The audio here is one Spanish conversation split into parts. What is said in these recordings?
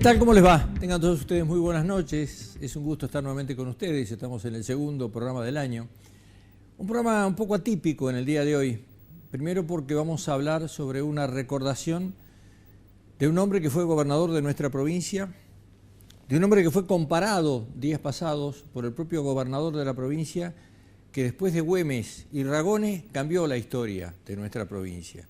tal? ¿Cómo les va? Tengan todos ustedes muy buenas noches. Es un gusto estar nuevamente con ustedes. Estamos en el segundo programa del año. Un programa un poco atípico en el día de hoy. Primero porque vamos a hablar sobre una recordación de un hombre que fue gobernador de nuestra provincia, de un hombre que fue comparado días pasados por el propio gobernador de la provincia, que después de Güemes y Ragone cambió la historia de nuestra provincia.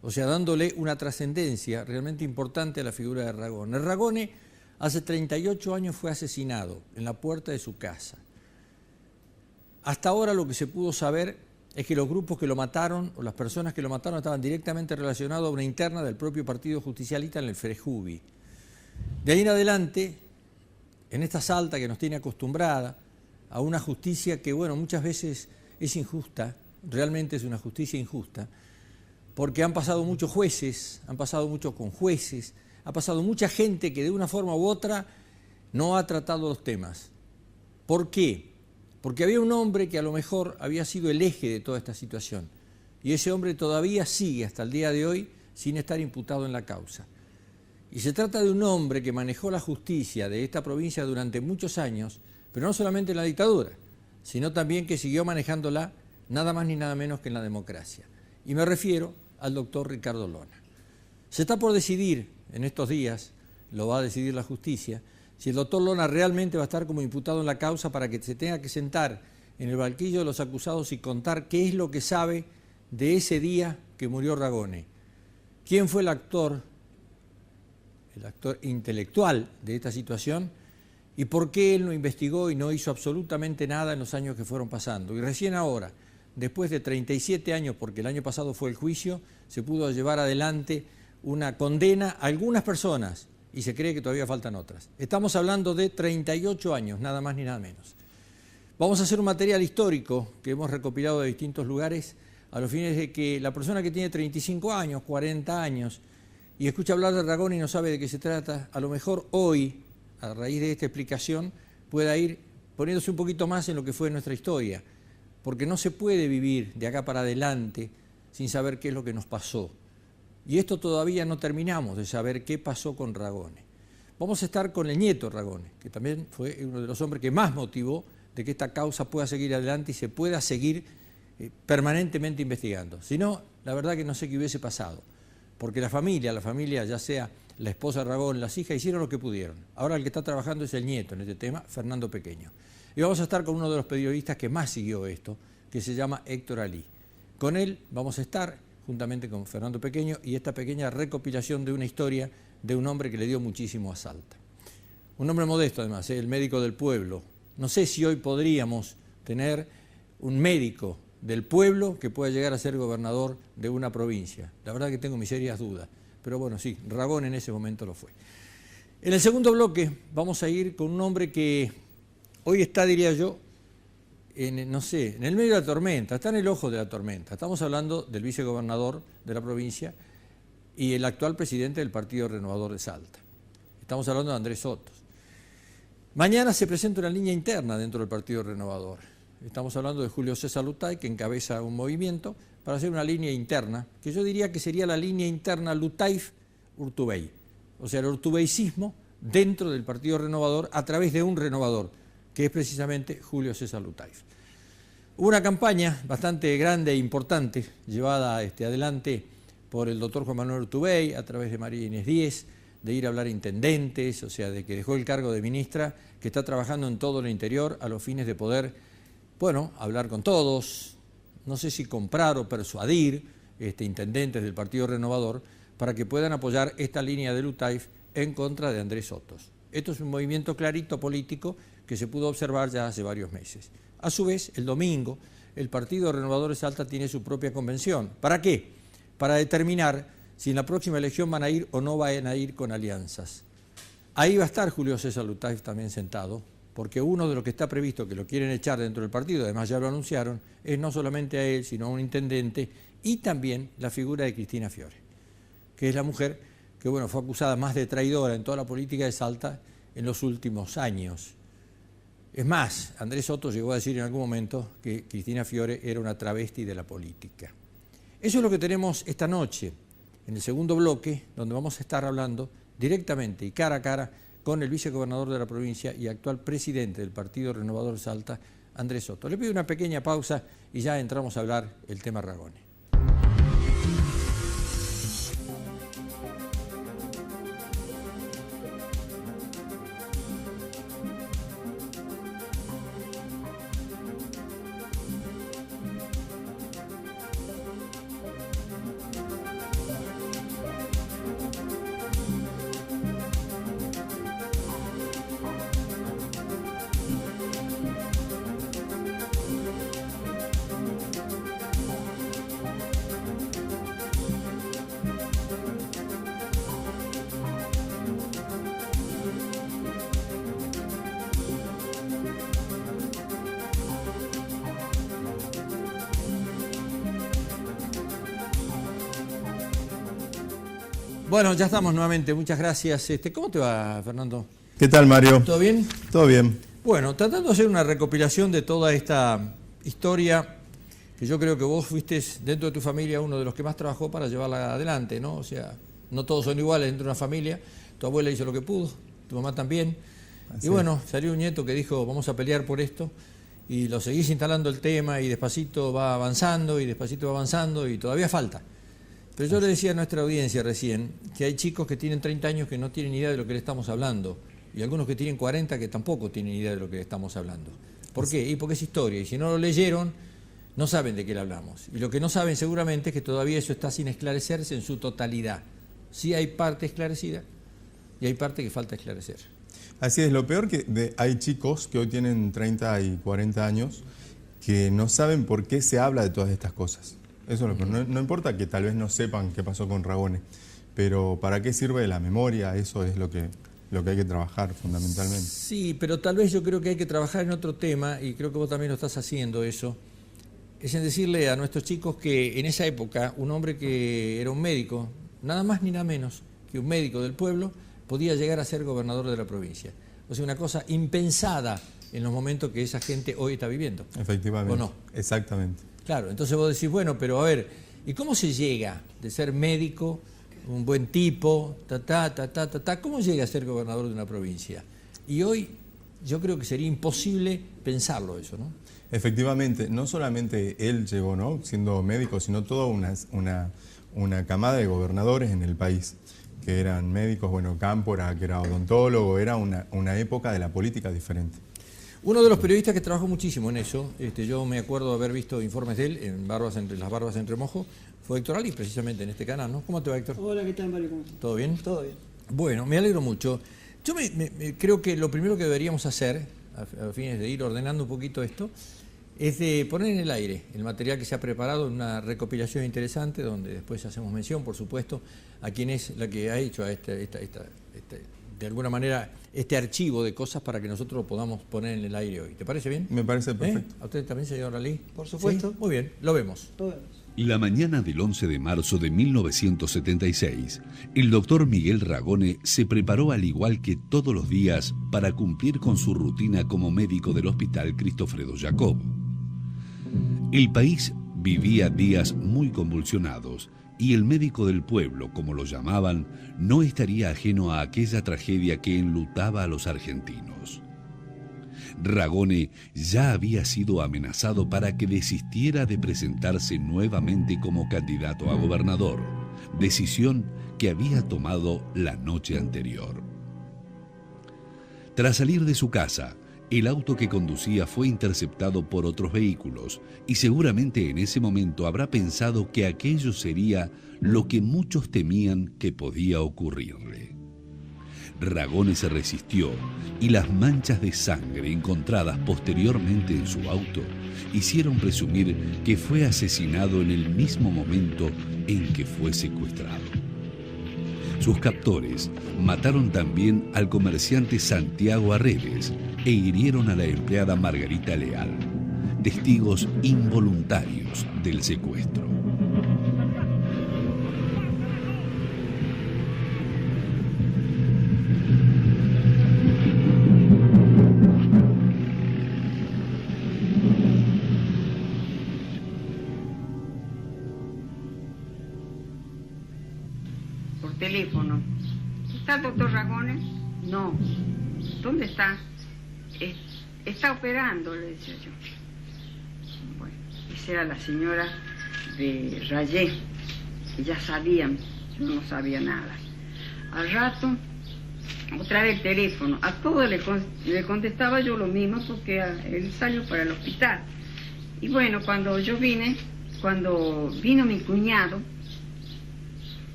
O sea, dándole una trascendencia realmente importante a la figura de Ragone. Ragone hace 38 años fue asesinado en la puerta de su casa. Hasta ahora lo que se pudo saber es que los grupos que lo mataron, o las personas que lo mataron, estaban directamente relacionados a una interna del propio Partido Justicialista en el Frejuvi. De ahí en adelante, en esta Salta que nos tiene acostumbrada a una justicia que, bueno, muchas veces es injusta, realmente es una justicia injusta, porque han pasado muchos jueces, han pasado muchos conjueces, ha pasado mucha gente que de una forma u otra no ha tratado los temas. ¿Por qué? Porque había un hombre que a lo mejor había sido el eje de toda esta situación, y ese hombre todavía sigue hasta el día de hoy sin estar imputado en la causa. Y se trata de un hombre que manejó la justicia de esta provincia durante muchos años, pero no solamente en la dictadura, sino también que siguió manejándola nada más ni nada menos que en la democracia. Y me refiero al doctor Ricardo Lona. Se está por decidir en estos días, lo va a decidir la justicia, si el doctor Lona realmente va a estar como imputado en la causa para que se tenga que sentar en el banquillo de los acusados y contar qué es lo que sabe de ese día que murió Ragone. ¿Quién fue el actor intelectual de esta situación? ¿Y por qué él no investigó y no hizo absolutamente nada en los años que fueron pasando? Y recién ahora, después de 37 años, porque el año pasado fue el juicio, se pudo llevar adelante una condena a algunas personas y se cree que todavía faltan otras. Estamos hablando de 38 años, nada más ni nada menos. Vamos a hacer un material histórico que hemos recopilado de distintos lugares a los fines de que la persona que tiene 35 años, 40 años y escucha hablar de Ragone y no sabe de qué se trata, a lo mejor hoy, a raíz de esta explicación, pueda ir poniéndose un poquito más en lo que fue nuestra historia. Porque no se puede vivir de acá para adelante sin saber qué es lo que nos pasó. Y esto todavía no terminamos de saber qué pasó con Ragone. Vamos a estar con el nieto Ragone, que también fue uno de los hombres que más motivó de que esta causa pueda seguir adelante y se pueda seguir permanentemente investigando. Si no, la verdad que no sé qué hubiese pasado. Porque la familia, ya sea la esposa de Ragone, las hijas, hicieron lo que pudieron. Ahora el que está trabajando es el nieto en este tema, Fernando Pequeño. Y vamos a estar con uno de los periodistas que más siguió esto, que se llama Héctor Ali. Con él vamos a estar, juntamente con Fernando Pequeño, y esta pequeña recopilación de una historia de un hombre que le dio muchísimo a Salta. Un hombre modesto además, el médico del pueblo. No sé si hoy podríamos tener un médico del pueblo que pueda llegar a ser gobernador de una provincia. La verdad que tengo mis serias dudas, pero bueno, sí, Ragone en ese momento lo fue. En el segundo bloque vamos a ir con un hombre que hoy está, diría yo, en el medio de la tormenta, está en el ojo de la tormenta. Estamos hablando del vicegobernador de la provincia y el actual presidente del Partido Renovador de Salta. Estamos hablando de Andrés Otos. Mañana se presenta una línea interna dentro del Partido Renovador. Estamos hablando de Julio César Lutay, que encabeza un movimiento para hacer una línea interna, que yo diría que sería la línea interna Lutay-Urtubey. O sea, el urtubeycismo dentro del Partido Renovador a través de un renovador, que es precisamente Julio César Lutay. Hubo una campaña bastante grande e importante llevada adelante por el doctor Juan Manuel Urtubey a través de María Inés Díez, de ir a hablar a intendentes, o sea, de que dejó el cargo de ministra, que está trabajando en todo el interior a los fines de poder, bueno, hablar con todos, no sé si comprar o persuadir intendentes del Partido Renovador para que puedan apoyar esta línea de Lutay en contra de Andrés Otos. Esto es un movimiento clarito político que se pudo observar ya hace varios meses. A su vez, el domingo, el Partido Renovador de Salta tiene su propia convención. ¿Para qué? Para determinar si en la próxima elección van a ir o no van a ir con alianzas. Ahí va a estar Julio César Lutay también sentado, porque uno de los que está previsto que lo quieren echar dentro del partido, además ya lo anunciaron, es no solamente a él, sino a un intendente y también la figura de Cristina Fiore, que es la mujer que bueno, fue acusada más de traidora en toda la política de Salta en los últimos años. Es más, Andrés Otos llegó a decir en algún momento que Cristina Fiore era una travesti de la política. Eso es lo que tenemos esta noche, en el segundo bloque, donde vamos a estar hablando directamente y cara a cara con el vicegobernador de la provincia y actual presidente del Partido Renovador Salta, Andrés Soto. Le pido una pequeña pausa y ya entramos a hablar el tema Ragone. Bueno, ya estamos nuevamente, muchas gracias. ¿Cómo te va, Fernando? ¿Qué tal, Mario? ¿Todo bien? Todo bien. Bueno, tratando de hacer una recopilación de toda esta historia, que yo creo que vos fuiste dentro de tu familia uno de los que más trabajó para llevarla adelante, ¿no? O sea, no todos son iguales dentro de una familia, tu abuela hizo lo que pudo, tu mamá también. Así y bueno, salió un nieto que dijo, vamos a pelear por esto, y lo seguís instalando el tema, y despacito va avanzando, y todavía falta. Pero yo le decía a nuestra audiencia recién que hay chicos que tienen 30 años que no tienen idea de lo que le estamos hablando y algunos que tienen 40 que tampoco tienen idea de lo que le estamos hablando. ¿Por qué? Y porque es historia y si no lo leyeron no saben de qué le hablamos. Y lo que no saben seguramente es que todavía eso está sin esclarecerse en su totalidad. Sí hay parte esclarecida y hay parte que falta esclarecer. Así es, lo peor que hay chicos que hoy tienen 30 y 40 años que no saben por qué se habla de todas estas cosas. Eso es lo que no importa que tal vez no sepan qué pasó con Ragone, pero ¿para qué sirve la memoria? Eso es lo que hay que trabajar fundamentalmente. Sí, pero tal vez yo creo que hay que trabajar en otro tema, y creo que vos también lo estás haciendo eso, es en decirle a nuestros chicos que en esa época un hombre que era un médico, nada más ni nada menos que un médico del pueblo, podía llegar a ser gobernador de la provincia. O sea, una cosa impensada en los momentos que esa gente hoy está viviendo. Efectivamente. ¿O no? Exactamente. Claro, entonces vos decís, bueno, pero a ver, ¿y cómo se llega de ser médico, un buen tipo, cómo llega a ser gobernador de una provincia? Y hoy yo creo que sería imposible pensarlo eso, ¿no? Efectivamente, no solamente él llegó, ¿no?, siendo médico, sino toda una camada de gobernadores en el país, que eran médicos, bueno, Cámpora, que era odontólogo, era una época de la política diferente. Uno de los periodistas que trabajó muchísimo en eso, yo me acuerdo de haber visto informes de él en Las Barbas en Remojo, fue Héctor Ali, precisamente en este canal, ¿no? ¿Cómo te va, Héctor? Hola, ¿qué tal, Mario? ¿Todo bien? Todo bien. Bueno, me alegro mucho. Yo creo que lo primero que deberíamos hacer, a fines de ir ordenando un poquito esto, es de poner en el aire el material que se ha preparado en una recopilación interesante, donde después hacemos mención, por supuesto, a quién es la que ha hecho de alguna manera este archivo de cosas para que nosotros lo podamos poner en el aire hoy. ¿Te parece bien? Me parece perfecto. ¿A usted también, señor Ali? Por supuesto. ¿Sí? Muy bien, lo vemos. Lo vemos. La mañana del 11 de marzo de 1976, el doctor Miguel Ragone se preparó al igual que todos los días para cumplir con su rutina como médico del Hospital Cristofredo Jacob. El país vivía días muy convulsionados y el médico del pueblo, como lo llamaban, no estaría ajeno a aquella tragedia que enlutaba a los argentinos. Ragone ya había sido amenazado para que desistiera de presentarse nuevamente como candidato a gobernador, decisión que había tomado la noche anterior. Tras salir de su casa, el auto que conducía fue interceptado por otros vehículos y seguramente en ese momento habrá pensado que aquello sería lo que muchos temían que podía ocurrirle. Ragone se resistió y las manchas de sangre encontradas posteriormente en su auto hicieron presumir que fue asesinado en el mismo momento en que fue secuestrado. Sus captores mataron también al comerciante Santiago Arredes e hirieron a la empleada Margarita Leal, testigos involuntarios del secuestro. Por teléfono. ¿Está el doctor Ragones? No. ¿Dónde está? Está operando, le decía yo. Bueno, esa era la señora de Rayé, que ya sabían, yo no sabía nada. Al rato, otra vez el teléfono. A todo le contestaba yo lo mismo porque él salió para el hospital. Y bueno, cuando vino mi cuñado,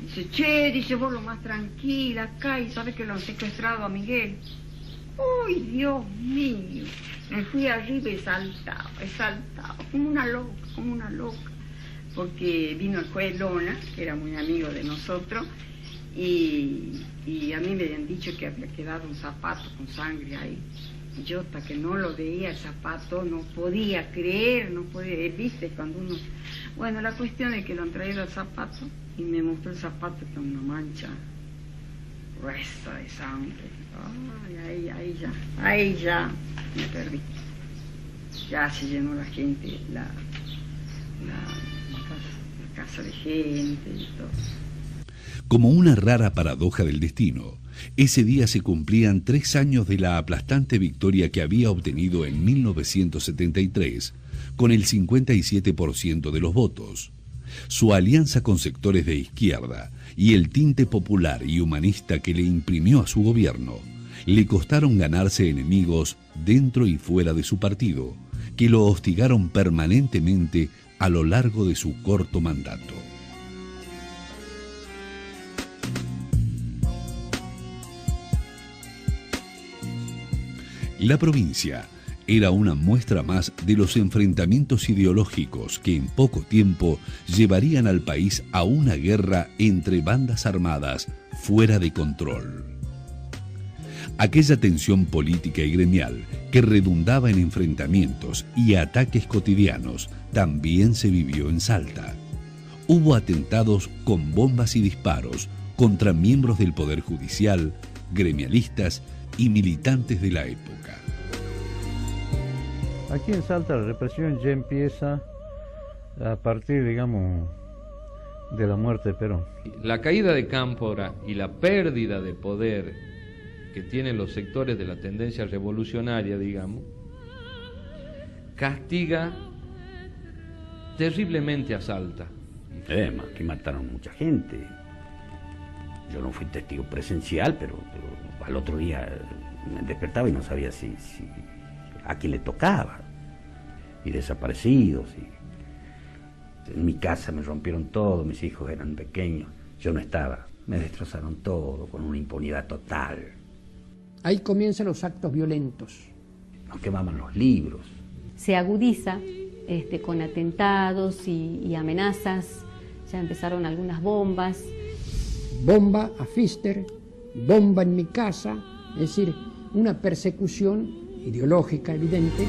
dice, che, dice, vos lo más tranquila acá y sabe que lo han secuestrado a Miguel. ¡Uy, Dios mío! Me fui arriba y he saltado, como una loca, porque vino el juez Lona, que era muy amigo de nosotros, y a mí me habían dicho que había quedado un zapato con sangre ahí. Y yo hasta que no lo veía el zapato no podía creer, viste, cuando uno... Bueno, la cuestión es que lo han traído el zapato y me mostró el zapato con una mancha gruesa de sangre. Ay, ahí ya me perdí. Ya se llenó la gente, la casa de gente y todo. Como una rara paradoja del destino, ese día se cumplían 3 años de la aplastante victoria que había obtenido en 1973, con el 57% de los votos. Su alianza con sectores de izquierda y el tinte popular y humanista que le imprimió a su gobierno le costaron ganarse enemigos dentro y fuera de su partido, que lo hostigaron permanentemente a lo largo de su corto mandato. La provincia era una muestra más de los enfrentamientos ideológicos que en poco tiempo llevarían al país a una guerra entre bandas armadas fuera de control. Aquella tensión política y gremial que redundaba en enfrentamientos y ataques cotidianos también se vivió en Salta. Hubo atentados con bombas y disparos contra miembros del Poder Judicial, gremialistas y militantes de la época. Aquí en Salta la represión ya empieza a partir, digamos, de la muerte de Perón. La caída de Cámpora y la pérdida de poder que tienen los sectores de la tendencia revolucionaria, digamos, castiga terriblemente a Salta. Aquí mataron mucha gente. Yo no fui testigo presencial, pero al otro día me despertaba y no sabía si a quién le tocaba. Y desaparecidos. En mi casa me rompieron todo, mis hijos eran pequeños, yo no estaba. Me destrozaron todo con una impunidad total. Ahí comienzan los actos violentos. Nos quemaban los libros. Se agudiza con atentados y amenazas. Ya empezaron algunas bombas. Bomba a Pfister, bomba en mi casa, es decir, una persecución ideológica evidente.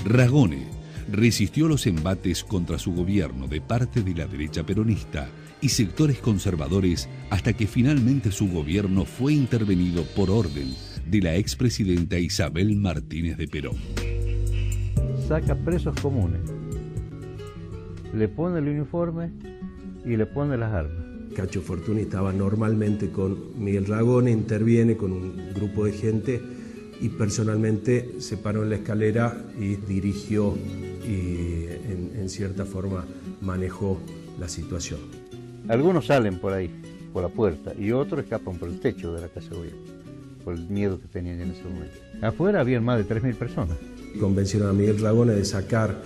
Ragone resistió los embates contra su gobierno de parte de la derecha peronista y sectores conservadores hasta que finalmente su gobierno fue intervenido por orden de la expresidenta Isabel Martínez de Perón. Saca presos comunes, le pone el uniforme y le pone las armas. Cacho Fortuny estaba normalmente con Miguel Ragone, interviene con un grupo de gente y personalmente se paró en la escalera y dirigió y en cierta forma manejó la situación. Algunos salen por ahí, por la puerta, y otros escapan por el techo de la Casa de Gobierno, por el miedo que tenían en ese momento. Afuera habían más de 3.000 personas. Convencieron a Miguel Ragone de sacar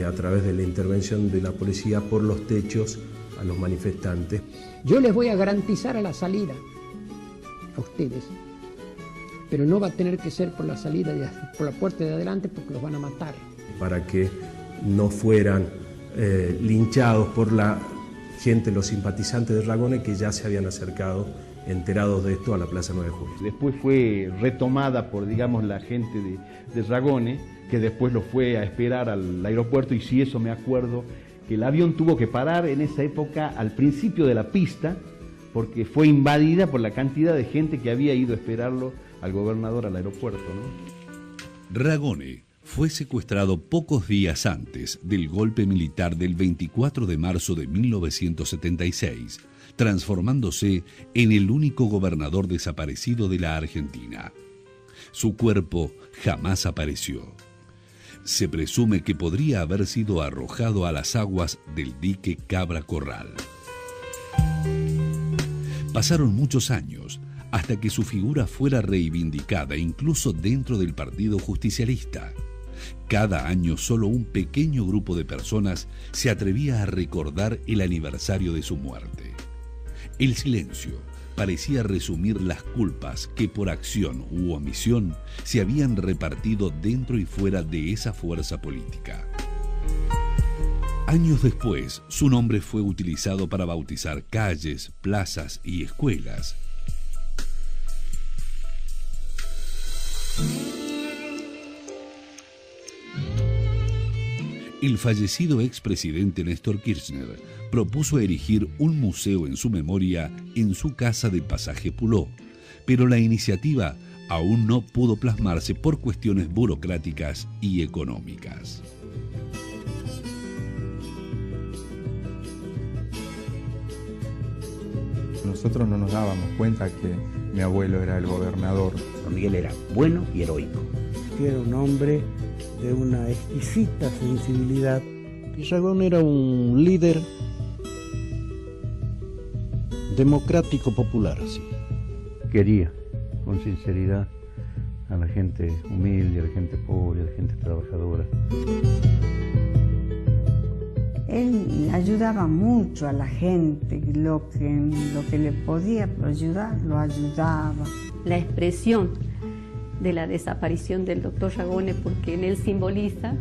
a través de la intervención de la policía por los techos a los manifestantes. Yo les voy a garantizar a la salida, a ustedes, pero no va a tener que ser por la salida, por la puerta de adelante, porque los van a matar. Para que no fueran linchados por la gente, los simpatizantes de Ragone, que ya se habían acercado, enterados de esto, a la Plaza 9 de Julio. Después fue retomada por, digamos, la gente de Ragone, que después lo fue a esperar al aeropuerto, y sí, eso me acuerdo, que el avión tuvo que parar en esa época al principio de la pista, porque fue invadida por la cantidad de gente que había ido a esperarlo al gobernador al aeropuerto, ¿no? Ragone fue secuestrado pocos días antes del golpe militar del 24 de marzo de 1976, transformándose en el único gobernador desaparecido de la Argentina. Su cuerpo jamás apareció. Se presume que podría haber sido arrojado a las aguas del dique Cabra Corral. Pasaron muchos años hasta que su figura fuera reivindicada incluso dentro del Partido Justicialista. Cada año solo un pequeño grupo de personas se atrevía a recordar el aniversario de su muerte. El silencio parecía resumir las culpas que por acción u omisión se habían repartido dentro y fuera de esa fuerza política. Años después, su nombre fue utilizado para bautizar calles, plazas y escuelas. El fallecido expresidente Néstor Kirchner propuso erigir un museo en su memoria en su casa de Pasaje Puló, pero la iniciativa aún no pudo plasmarse por cuestiones burocráticas y económicas. Nosotros no nos dábamos cuenta que mi abuelo era el gobernador. Don Miguel era bueno y heroico. Era un hombre de una exquisita sensibilidad. Ragone era un líder democrático popular, así. Quería, con sinceridad, a la gente humilde, a la gente pobre, a la gente trabajadora. Él ayudaba mucho a la gente, lo que le podía ayudar, lo ayudaba. La expresión de la desaparición del doctor Ragone, porque en él simboliza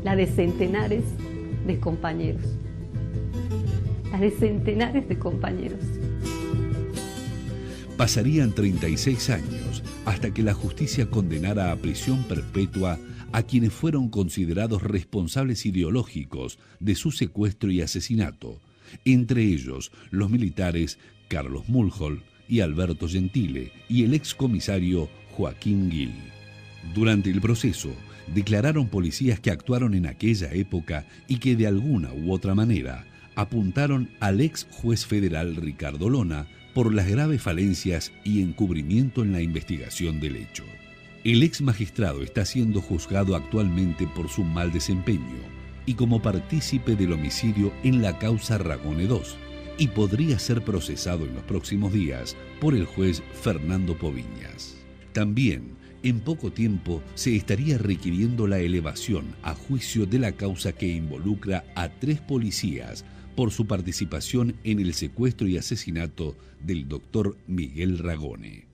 la de centenares de compañeros. La de centenares de compañeros. Pasarían 36 años hasta que la justicia condenara a prisión perpetua a quienes fueron considerados responsables ideológicos de su secuestro y asesinato, entre ellos los militares Carlos Mulhall y Alberto Gentile y el excomisario Joaquín Gil. Durante el proceso, declararon policías que actuaron en aquella época y que de alguna u otra manera apuntaron al ex juez federal Ricardo Lona por las graves falencias y encubrimiento en la investigación del hecho. El ex magistrado está siendo juzgado actualmente por su mal desempeño y como partícipe del homicidio en la causa Ragone II, y podría ser procesado en los próximos días por el juez Fernando Poviñas. También, en poco tiempo, se estaría requiriendo la elevación a juicio de la causa que involucra a 3 policías por su participación en el secuestro y asesinato del doctor Miguel Ragone.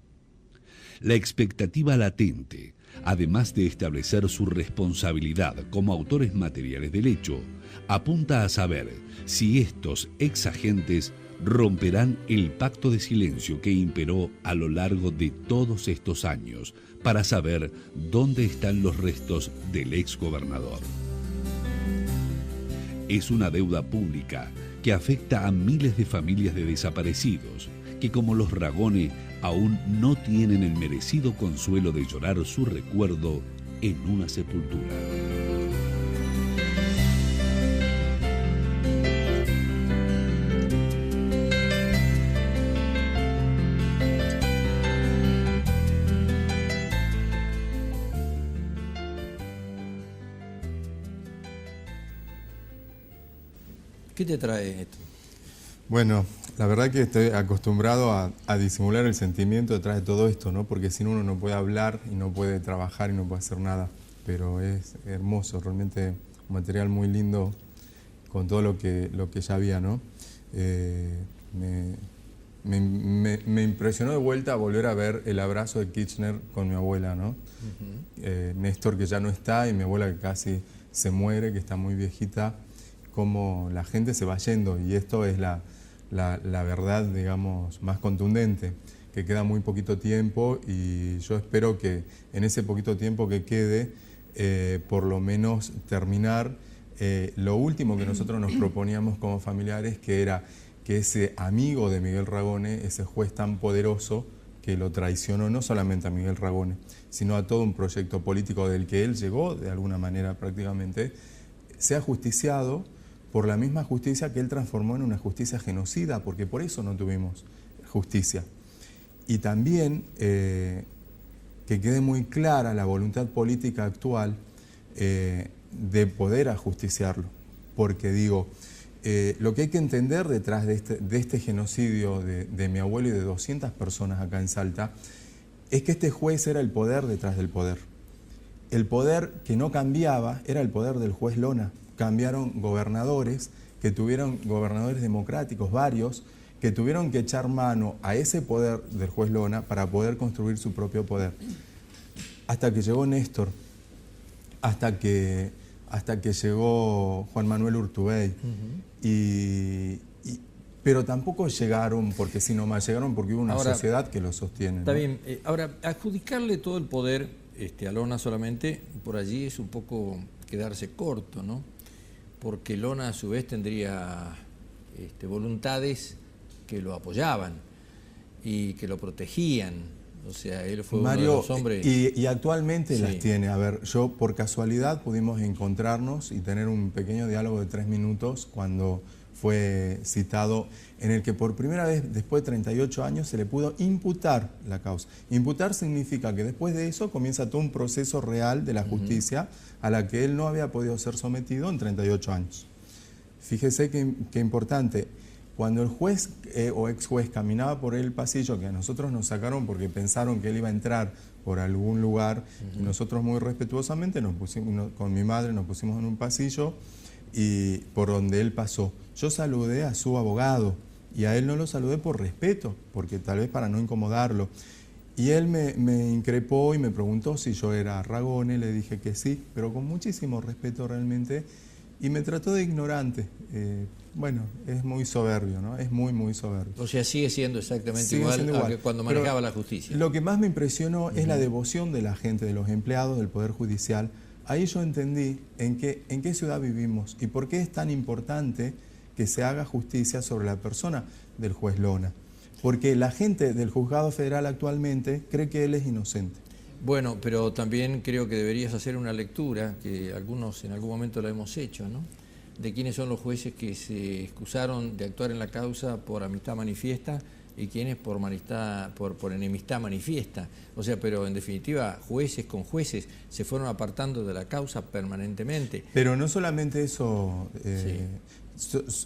La expectativa latente, además de establecer su responsabilidad como autores materiales del hecho, apunta a saber si estos ex agentes romperán el pacto de silencio que imperó a lo largo de todos estos años para saber dónde están los restos del ex gobernador. Es una deuda pública que afecta a miles de familias de desaparecidos que, como los Ragone, aún no tienen el merecido consuelo de llorar su recuerdo en una sepultura. ¿Qué te trae esto? Bueno, la verdad que estoy acostumbrado a disimular el sentimiento detrás de todo esto, ¿no? Porque si no, uno no puede hablar y no puede trabajar y no puede hacer nada. Pero es hermoso, realmente un material muy lindo con todo lo que ya había, ¿no? Me impresionó de vuelta volver a ver el abrazo de Kirchner con mi abuela, ¿no? Néstor, que ya no está, y mi abuela que casi se muere, que está muy viejita, cómo la gente se va yendo, y esto es la verdad, digamos, más contundente, que queda muy poquito tiempo, y yo espero que en ese poquito tiempo que quede, por lo menos terminar lo último que nosotros nos proponíamos como familiares, que era que ese amigo de Miguel Ragone, ese juez tan poderoso que lo traicionó no solamente a Miguel Ragone, sino a todo un proyecto político del que él llegó, de alguna manera prácticamente, sea justiciado por la misma justicia que él transformó en una justicia genocida, porque por eso no tuvimos justicia. Y también que quede muy clara la voluntad política actual de poder ajusticiarlo, porque digo, lo que hay que entender detrás de este genocidio de mi abuelo y de 200 personas acá en Salta, es que este juez era el poder detrás del poder. El poder que no cambiaba era el poder del juez Lona. Cambiaron gobernadores, gobernadores democráticos, varios, que tuvieron que echar mano a ese poder del juez Lona para poder construir su propio poder. Hasta que llegó Néstor, hasta que llegó Juan Manuel Urtubey. Pero tampoco llegaron porque si nomás llegaron porque hubo una sociedad que lo sostiene. Está ¿no? bien. Ahora, adjudicarle todo el poder a Lona solamente, por allí es un poco quedarse corto, ¿no? Porque Lona a su vez tendría voluntades que lo apoyaban y que lo protegían. O sea, él fue uno de los hombres... Y actualmente Sí. las tiene. A ver, yo por casualidad pudimos encontrarnos y tener un pequeño diálogo de 3 minutos cuando fue citado, en el que por primera vez, después de 38 años, se le pudo imputar la causa. Imputar significa que después de eso comienza todo un proceso real de la justicia a la que él no había podido ser sometido en 38 años. Fíjese qué importante. Cuando el juez o ex juez caminaba por el pasillo, que a nosotros nos sacaron porque pensaron que él iba a entrar por algún lugar, y nosotros muy respetuosamente con mi madre nos pusimos en un pasillo y por donde él pasó. Yo saludé a su abogado y a él no lo saludé por respeto, porque tal vez para no incomodarlo. Y él me increpó y me preguntó si yo era Ragone, le dije que sí, pero con muchísimo respeto realmente, y me trató de ignorante. Bueno, es muy soberbio, ¿no? Es muy, muy soberbio. O sea, sigue siendo exactamente Sigue igual, siendo a igual. que cuando Pero manejaba la justicia. Lo que más me impresionó es la devoción de la gente, de los empleados del Poder Judicial. Ahí yo entendí en qué ciudad vivimos y por qué es tan importante que se haga justicia sobre la persona del juez Lona. Porque la gente del juzgado federal actualmente cree que él es inocente. Bueno, pero también creo que deberías hacer una lectura, que algunos en algún momento la hemos hecho, ¿no? De quiénes son los jueces que se excusaron de actuar en la causa por amistad manifiesta y quiénes por enemistad manifiesta. O sea, pero en definitiva, jueces con jueces se fueron apartando de la causa permanentemente. Pero no solamente eso,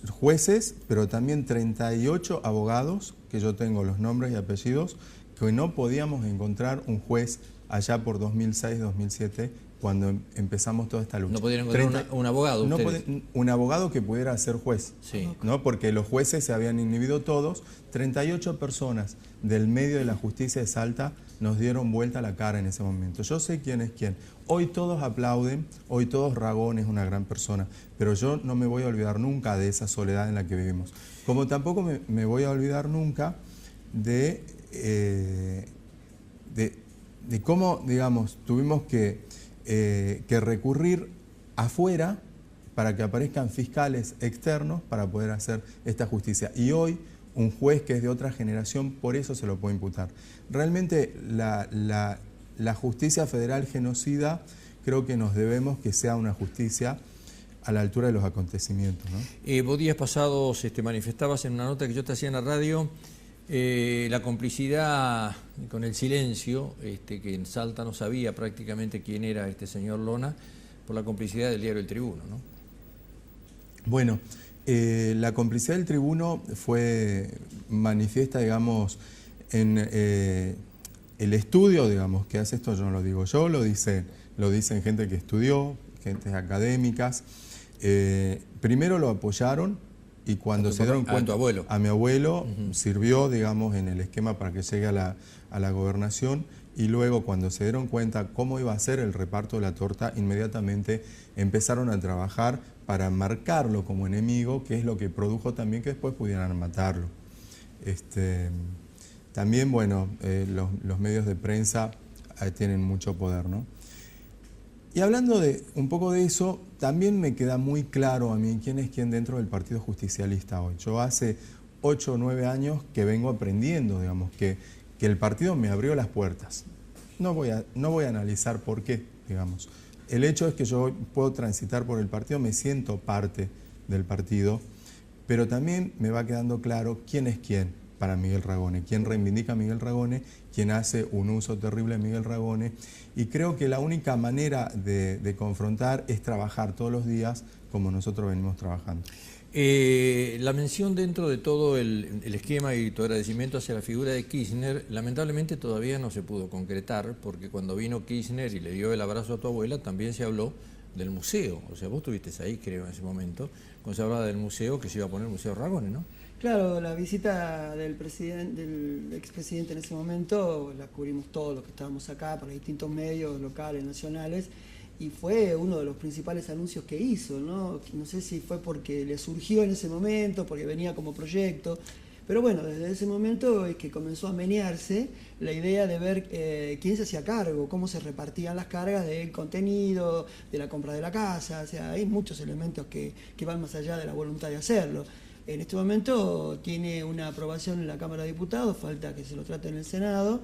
jueces, pero también 38 abogados, que yo tengo los nombres y apellidos, que no podíamos encontrar un juez allá por 2006, 2007, cuando empezamos toda esta lucha. No podían encontrar un abogado ustedes. Un abogado que pudiera ser juez, sí. ¿no? Porque los jueces se habían inhibido todos. 38 personas del medio de la justicia de Salta nos dieron vuelta la cara en ese momento. Yo sé quién es quién. Hoy todos aplauden, hoy todos Ragone es una gran persona, pero yo no me voy a olvidar nunca de esa soledad en la que vivimos. Como tampoco me voy a olvidar nunca de cómo, digamos, tuvimos que recurrir afuera para que aparezcan fiscales externos para poder hacer esta justicia. Y hoy un juez que es de otra generación, por eso se lo puede imputar. Realmente la justicia federal genocida, creo que nos debemos que sea una justicia a la altura de los acontecimientos, ¿no? Vos días pasados manifestabas en una nota que yo te hacía en la radio la complicidad con el silencio, que en Salta no sabía prácticamente quién era este señor Lona, por la complicidad del diario El Tribuno, ¿no? Bueno, la complicidad del Tribuno fue manifiesta, digamos, en el estudio, digamos, que hace esto, yo no lo digo yo, lo dicen gente que estudió, gentes académicas. Primero lo apoyaron. Y cuando se dieron cuenta, a mi abuelo sirvió, digamos, en el esquema para que llegue a la gobernación, y luego cuando se dieron cuenta cómo iba a ser el reparto de la torta, inmediatamente empezaron a trabajar para marcarlo como enemigo, que es lo que produjo también que después pudieran matarlo. También, bueno, los medios de prensa tienen mucho poder, ¿no? Y hablando un poco de eso, también me queda muy claro a mí quién es quién dentro del Partido Justicialista hoy. Yo hace 8 o 9 años que vengo aprendiendo, digamos, que el partido me abrió las puertas. No voy a analizar por qué, digamos. El hecho es que yo puedo transitar por el partido, me siento parte del partido, pero también me va quedando claro quién es quién para Miguel Ragone, quién reivindica a Miguel Ragone, quién hace un uso terrible de Miguel Ragone, y creo que la única manera de confrontar es trabajar todos los días como nosotros venimos trabajando. La mención dentro de todo el esquema y tu agradecimiento hacia la figura de Kirchner, lamentablemente todavía no se pudo concretar, porque cuando vino Kirchner y le dio el abrazo a tu abuela, también se habló del museo. O sea, vos estuviste ahí, creo, en ese momento, cuando se hablaba del museo, que se iba a poner el Museo Ragone, ¿no? Claro, la visita del expresidente en ese momento la cubrimos todos los que estábamos acá por distintos medios locales, nacionales, y fue uno de los principales anuncios que hizo, ¿no? No sé si fue porque le surgió en ese momento, porque venía como proyecto, pero bueno, desde ese momento es que comenzó a menearse la idea de ver quién se hacía cargo, cómo se repartían las cargas del contenido, de la compra de la casa. O sea, hay muchos elementos que van más allá de la voluntad de hacerlo. En este momento tiene una aprobación en la Cámara de Diputados, falta que se lo trate en el Senado.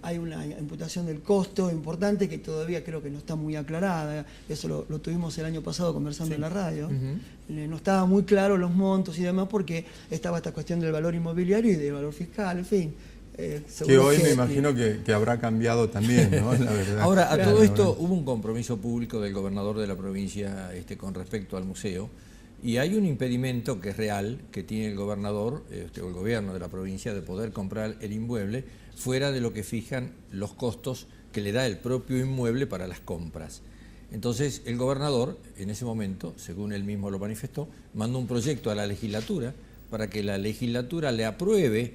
Hay una imputación del costo importante que todavía creo que no está muy aclarada. Eso lo tuvimos el año pasado conversando en la radio. No estaba muy claro los montos y demás porque estaba esta cuestión del valor inmobiliario y del valor fiscal, en fin. Que hoy me imagino que habrá cambiado también, ¿no? La verdad. Ahora, a todo esto hubo un compromiso público del gobernador de la provincia con respecto al museo, y hay un impedimento que es real, que tiene el gobernador, o el gobierno de la provincia, de poder comprar el inmueble fuera de lo que fijan los costos que le da el propio inmueble para las compras. Entonces, el gobernador, en ese momento, según él mismo lo manifestó, mandó un proyecto a la legislatura para que la legislatura le apruebe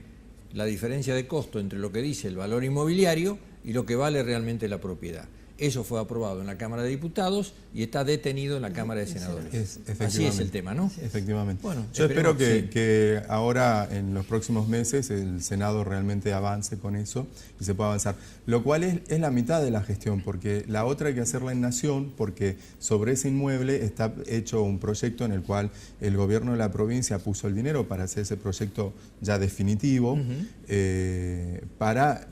la diferencia de costo entre lo que dice el valor inmobiliario y lo que vale realmente la propiedad. Eso fue aprobado en la Cámara de Diputados y está detenido en la Cámara de Senadores. Así es el tema, ¿no? Efectivamente. Bueno, yo espero que ahora, en los próximos meses, el Senado realmente avance con eso y se pueda avanzar. Lo cual es la mitad de la gestión, porque la otra hay que hacerla en Nación, porque sobre ese inmueble está hecho un proyecto en el cual el gobierno de la provincia puso el dinero para hacer ese proyecto ya definitivo, para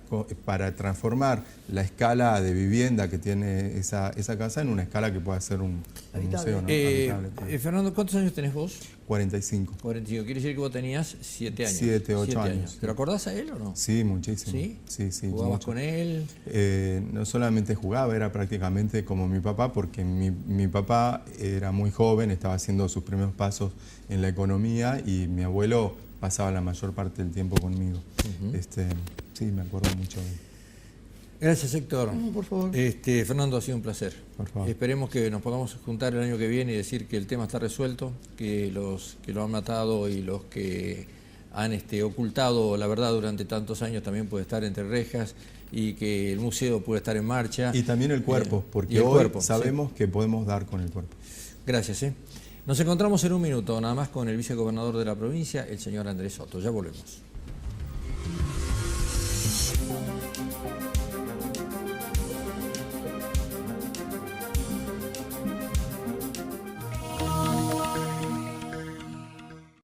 transformar la escala de vivienda que tiene esa casa en una escala que pueda ser un museo, ¿no? Fernando, ¿cuántos años tenés vos? 45. 45, quiere decir que vos tenías 7 años. 7, 8 años. ¿Te lo acordás a él o no? Sí, muchísimo. ¿Sí? Sí, ¿Jugabas mucho con él? No solamente jugaba, era prácticamente como mi papá, porque mi papá era muy joven, estaba haciendo sus primeros pasos en la economía y mi abuelo pasaba la mayor parte del tiempo conmigo. Sí, me acuerdo mucho de él. Gracias, Héctor. No, por favor. Fernando, ha sido un placer. Por favor. Esperemos que nos podamos juntar el año que viene y decir que el tema está resuelto, que los que lo han matado y los que han ocultado la verdad durante tantos años también puede estar entre rejas y que el museo puede estar en marcha. Y también el cuerpo, porque hoy sabemos que podemos dar con el cuerpo. Gracias. Nos encontramos en un minuto, nada más, con el vicegobernador de la provincia, el señor Andrés Soto. Ya volvemos.